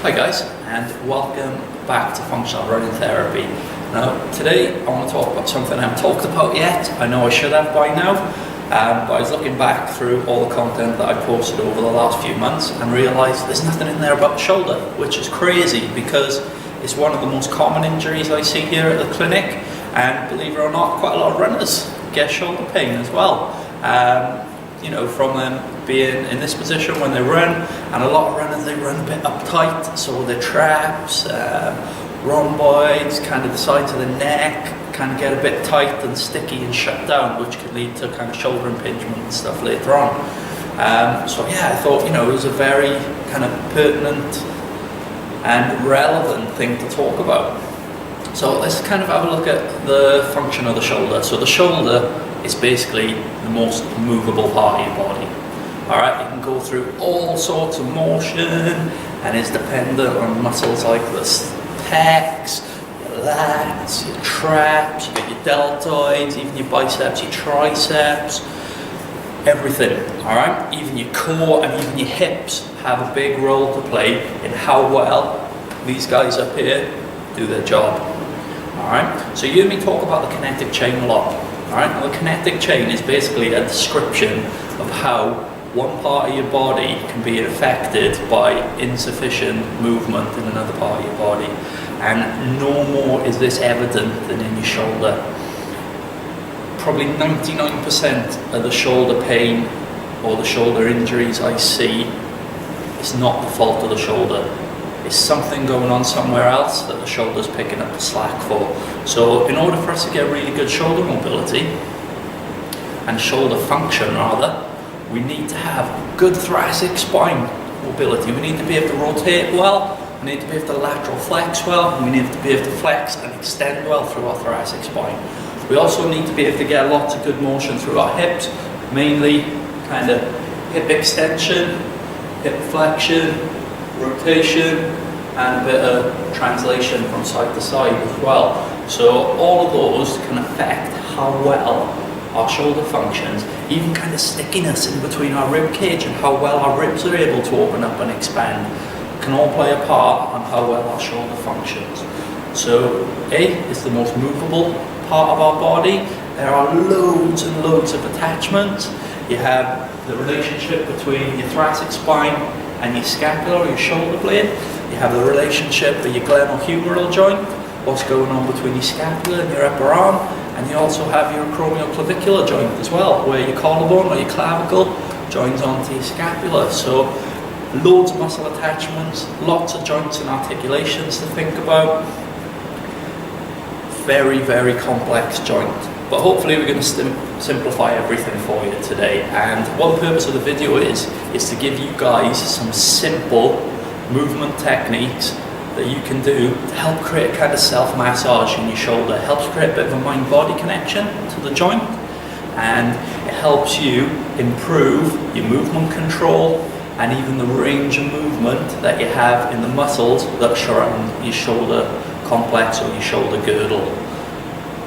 Hi guys, and welcome back to Functional Running Therapy. Now today I want to talk about something I haven't talked about yet. I know I should have by now, but I was looking back through all the content that I posted over the last few months and realised there's nothing in there about the shoulder, which is crazy because it's one of the most common injuries I see here at the clinic, and believe it or not, quite a lot of runners get shoulder pain as well. You know, from them being in this position when they run, and a lot of runners, they run a bit uptight, so their traps, rhomboids, kind of the sides of the neck, kind of get a bit tight and sticky and shut down, which can lead to kind of shoulder impingement and stuff later on. So yeah, I thought, you know, it was a very kind of pertinent and relevant thing to talk about. So let's kind of have a look at the function of the shoulder. So the shoulder is basically the most movable part of your body. Alright, you can go through all sorts of motion and is dependent on muscles like the pecs, your lats, your traps, you get your deltoids, even your biceps, your triceps, everything. Alright, even your core and even your hips have a big role to play in how well these guys up here do their job. Alright, so you hear me talk about the kinetic chain a lot. Alright, now the kinetic chain is basically a description of how one part of your body can be affected by insufficient movement in another part of your body. And no more is this evident than in your shoulder. Probably 99% of the shoulder pain or the shoulder injuries I see is not the fault of the shoulder. It's something going on somewhere else that the shoulder's picking up the slack for. So in order for us to get really good shoulder mobility and shoulder function rather, we need to have good thoracic spine mobility. We need to be able to rotate well, we need to be able to lateral flex well, and we need to be able to flex and extend well through our thoracic spine. We also need to be able to get lots of good motion through our hips, mainly kind of hip extension, hip flexion, rotation, and a bit of translation from side to side as well. So all of those can affect how well our shoulder functions, even kind of stickiness in between our rib cage and how well our ribs are able to open up and expand, can all play a part on how well our shoulder functions. So A is the most movable part of our body. There are loads and loads of attachments. You have the relationship between your thoracic spine and your scapula or your shoulder blade. You have the relationship of your glenohumeral joint, what's going on between your scapula and your upper arm, and you also have your acromioclavicular joint as well, where your collarbone or your clavicle joins onto your scapula. So loads of muscle attachments, lots of joints and articulations to think about. Very, very complex joint. But hopefully we're going to simplify everything for you today. And one purpose of the video is to give you guys some simple movement techniques that you can do to help create a kind of self-massage in your shoulder. It helps create a bit of a mind-body connection to the joint, and it helps you improve your movement control and even the range of movement that you have in the muscles that surround your shoulder complex or your shoulder girdle.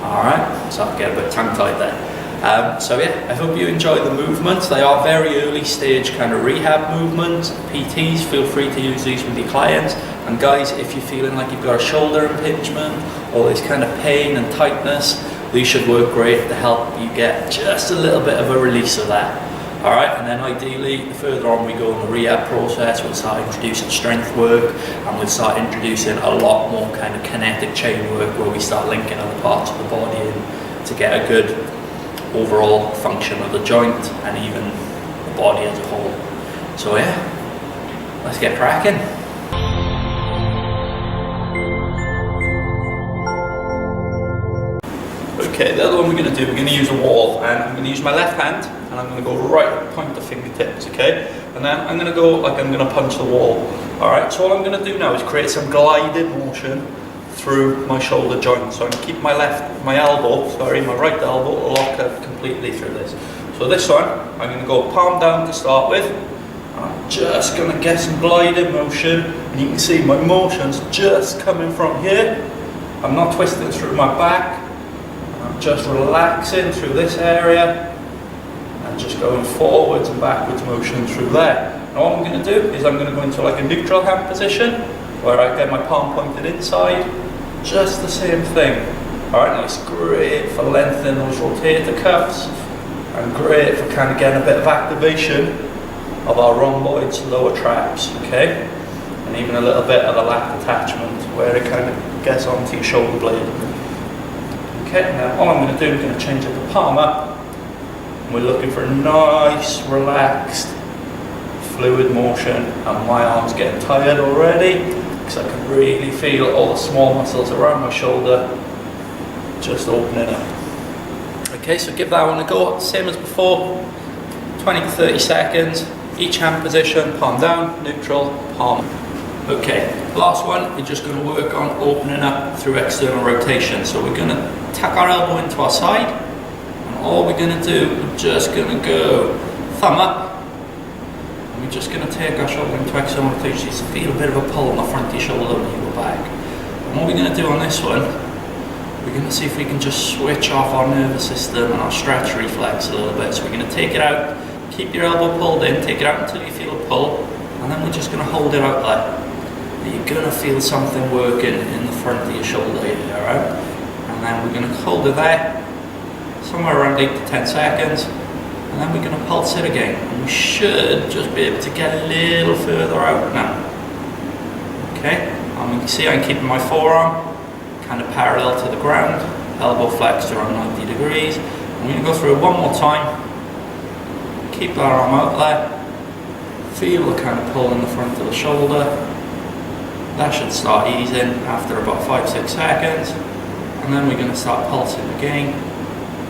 Alright, so I'll get a bit tongue-tied there. So yeah, I hope you enjoy the movements. They are very early stage kind of rehab movements. PTs, feel free to use these with your clients. And guys, if you're feeling like you've got a shoulder impingement or this kind of pain and tightness, these should work great to help you get just a little bit of a release of that. Alright, and then ideally, the further on we go in the rehab process, we'll start introducing strength work, and we'll start introducing a lot more kind of kinetic chain work where we start linking other parts of the body in to get a good overall function of the joint and even the body as a whole. So yeah, let's get cracking. Okay, the other one we're going to do, we're going to use a wall, and I'm going to use my left hand and I'm going to go right point the fingertips, okay? And then I'm going to go like I'm going to punch the wall. Alright, so all I'm going to do now is create some glided motion through my shoulder joint. So I'm going to keep my right elbow locked up completely through this. So this one, I'm going to go palm down to start with. And I'm just going to get some glided motion, and you can see my motion's just coming from here. I'm not twisting through my back. I'm just relaxing through this area and just going forwards and backwards motion through there. Now what I'm going to do is I'm going to go into like a neutral hand position where I get my palm pointed inside, just the same thing. Alright, now it's great for lengthening those rotator cuffs and great for kind of getting a bit of activation of our rhomboids, lower traps, okay? And even a little bit of the lat attachment where it kind of gets onto your shoulder blade. Okay, now all I'm going to do, I'm going to change up the palm up. And we're looking for a nice, relaxed, fluid motion, and my arm's getting tired already because I can really feel all the small muscles around my shoulder just opening up. Okay, so give that one a go, same as before, 20 to 30 seconds, each hand position, palm down, neutral, palm. Okay, last one, we're just going to work on opening up through external rotation. So we're going to tuck our elbow into our side, and all we're going to do, we're just going to go thumb up, and we're just going to take our shoulder into external rotation. You feel a bit of a pull on the front of your shoulder when you go back. And what we're going to do on this one, we're going to see if we can just switch off our nervous system and our stretch reflex a little bit. So we're going to take it out, keep your elbow pulled in, take it out until you feel a pull, and then we're just going to hold it out there. You're going to feel something working in the front of your shoulder here, alright? And then we're going to hold it there, somewhere around 8 to 10 seconds, and then we're going to pulse it again. And we should just be able to get a little further out now. Okay, and you can see I'm keeping my forearm kind of parallel to the ground, elbow flexed around 90 degrees. I'm going to go through it one more time, keep that arm out there, feel the kind of pull in the front of the shoulder. That should start easing after about 5-6 seconds, and then we're going to start pulsing again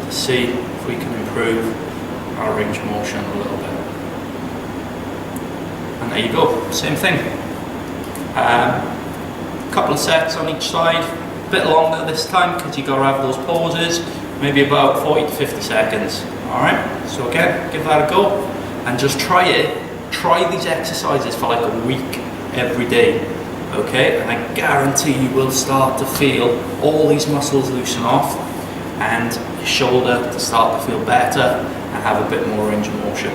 to see if we can improve our range of motion a little bit. And there you go, same thing. Couple of sets on each side, a bit longer this time because you've got to have those pauses, maybe about 40 to 50 seconds. Alright, so again, give that a go and just try it. Try these exercises for like a week every day. Okay, and I guarantee you will start to feel all these muscles loosen off and your shoulder to start to feel better and have a bit more range of motion.